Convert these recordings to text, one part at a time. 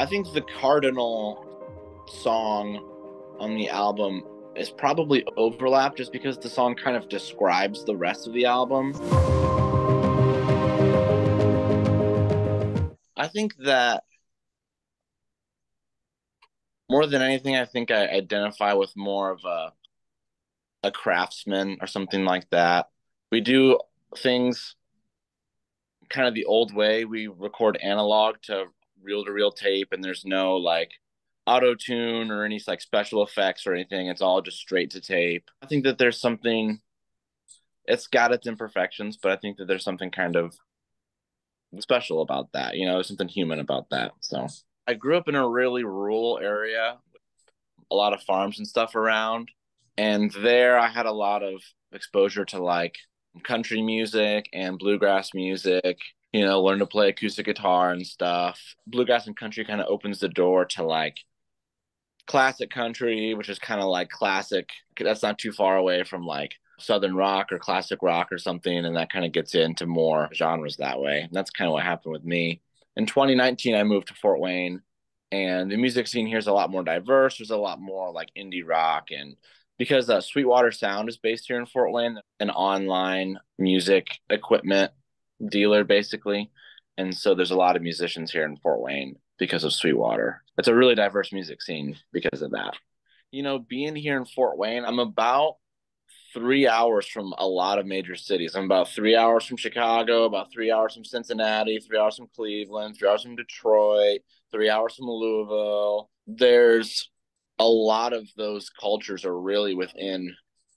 I think the cardinal song on the album is probably Overlap, just because the song kind of describes the rest of the album. I think that more than anything, I think I identify with more of a craftsman or something like that. We do things kind of the old way. We record analog to reel tape, and there's no like auto tune or any like special effects or anything. It's all just straight to tape. I think that there's something, it's got its imperfections, but I think that there's something kind of special about that. There's something human about that. So I grew up in a really rural area, a lot of farms and stuff around. And there I had a lot of exposure to like country music and bluegrass music, learn to play acoustic guitar and stuff. Bluegrass and country kind of opens the door to like classic country, which is kind of like classic. That's not too far away from like Southern rock or classic rock or something. And that kind of gets into more genres that way. And that's kind of what happened with me. In 2019, I moved to Fort Wayne, and the music scene here is a lot more diverse. There's a lot more like indie rock, and because Sweetwater Sound is based here in Fort Wayne, an online music equipment dealer basically, and so there's a lot of musicians here in Fort Wayne because of Sweetwater. It's a really diverse music scene because of that. Being here in Fort Wayne, I'm about 3 hours from a lot of major cities. I'm about 3 hours from Chicago, about 3 hours from Cincinnati, 3 hours from Cleveland, 3 hours from Detroit, 3 hours from Louisville. There's a lot of those cultures are really within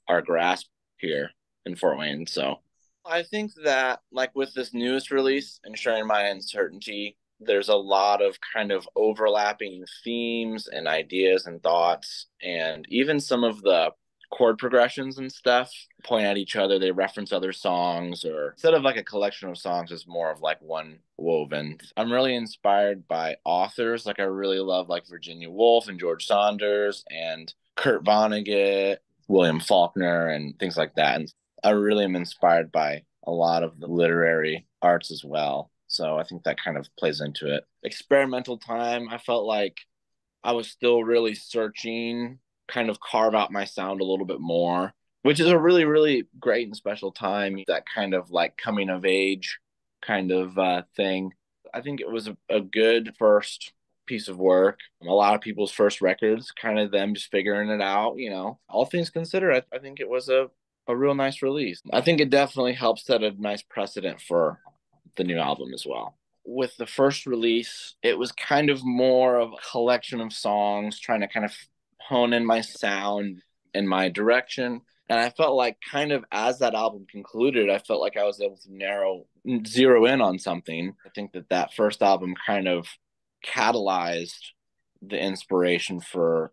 our grasp here in Fort Wayne. So I think that, like with this newest release, Ensuring My Uncertainty, there's a lot of kind of overlapping themes and ideas and thoughts, and even some of the chord progressions and stuff point at each other. They reference other songs, or instead of like a collection of songs, it's more of like one woven. I'm really inspired by authors. Like I really love like Virginia Woolf and George Saunders and Kurt Vonnegut, William Faulkner, and things like that. And I really am inspired by a lot of the literary arts as well. So I think that kind of plays into it. Experimental time, I felt like I was still really searching, kind of carve out my sound a little bit more, which is a really, really great and special time. That kind of like coming of age kind of thing. I think it was a good first piece of work. A lot of people's first records, kind of them just figuring it out, All things considered, I think it was a real nice release. I think it definitely helps set a nice precedent for the new album as well. With the first release, it was kind of more of a collection of songs, trying to kind of hone in my sound and my direction. And I felt like kind of as that album concluded, I felt like I was able to zero in on something. I think that first album kind of catalyzed the inspiration for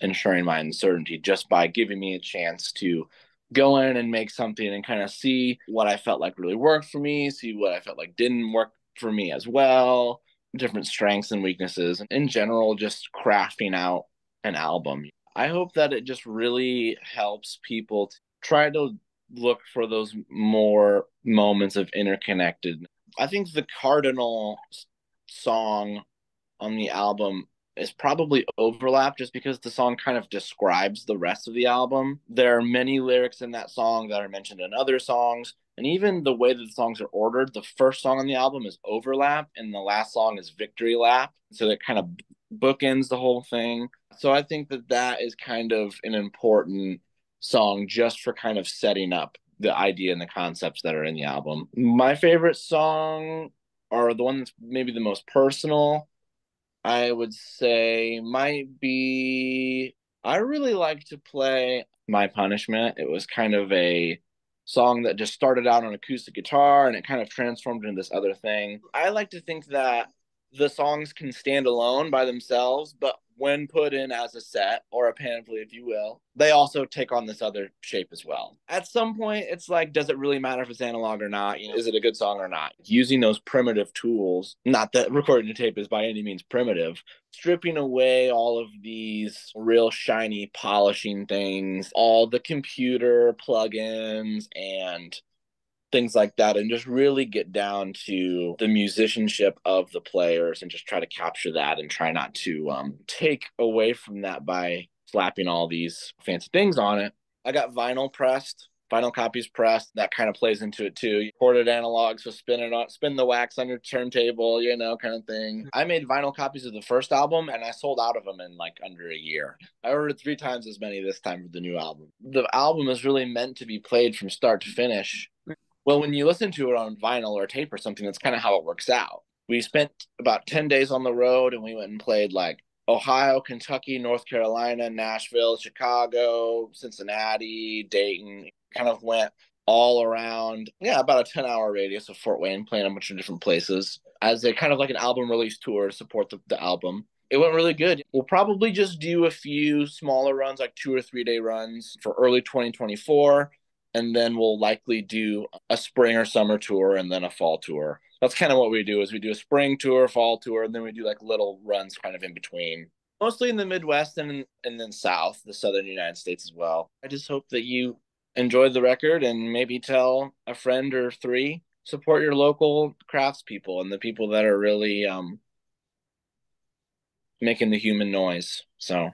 Ensuring My Uncertainty, just by giving me a chance to go in and make something and kind of see what I felt like really worked for me, see what I felt like didn't work for me as well, different strengths and weaknesses. In general, just crafting out an album. I hope that it just really helps people to try to look for those more moments of interconnected. I think the cardinal song on the album is probably Overlap, just because the song kind of describes the rest of the album. There are many lyrics in that song that are mentioned in other songs, and even the way that the songs are ordered, the first song on the album is Overlap and the last song is Victory Lap, so it kind of bookends the whole thing. So I think that is kind of an important song just for kind of setting up the idea and the concepts that are in the album. My favorite song, or the one that's maybe the most personal, I would say might be, I really like to play My Punishment. It was kind of a song that just started out on acoustic guitar and it kind of transformed into this other thing. I like to think that the songs can stand alone by themselves, but when put in as a set or a pamphlet, if you will, they also take on this other shape as well. At some point, it's like, does it really matter if it's analog or not? Is it a good song or not? Using those primitive tools, not that recording a tape is by any means primitive, stripping away all of these real shiny polishing things, all the computer plugins and things like that, and just really get down to the musicianship of the players and just try to capture that and try not to take away from that by slapping all these fancy things on it. I got vinyl pressed, vinyl copies pressed. That kind of plays into it too. Recorded analog, so spin the wax on your turntable, kind of thing. I made vinyl copies of the first album, and I sold out of them in like under a year. I ordered 3 times as many this time for the new album. The album is really meant to be played from start to finish. Well, when you listen to it on vinyl or tape or something, that's kind of how it works out. We spent about 10 days on the road, and we went and played like Ohio, Kentucky, North Carolina, Nashville, Chicago, Cincinnati, Dayton. Kind of went all around, yeah, about a 10-hour radius of Fort Wayne, playing a bunch of different places as a kind of like an album release tour to support the album. It went really good. We'll probably just do a few smaller runs, like 2 or 3 day runs for early 2024. And then we'll likely do a spring or summer tour and then a fall tour. That's kind of what we do is we do a spring tour, fall tour, and then we do like little runs kind of in between. Mostly in the Midwest and then South, the Southern United States as well. I just hope that you enjoyed the record and maybe tell a friend or three. Support your local craftspeople and the people that are really making the human noise. So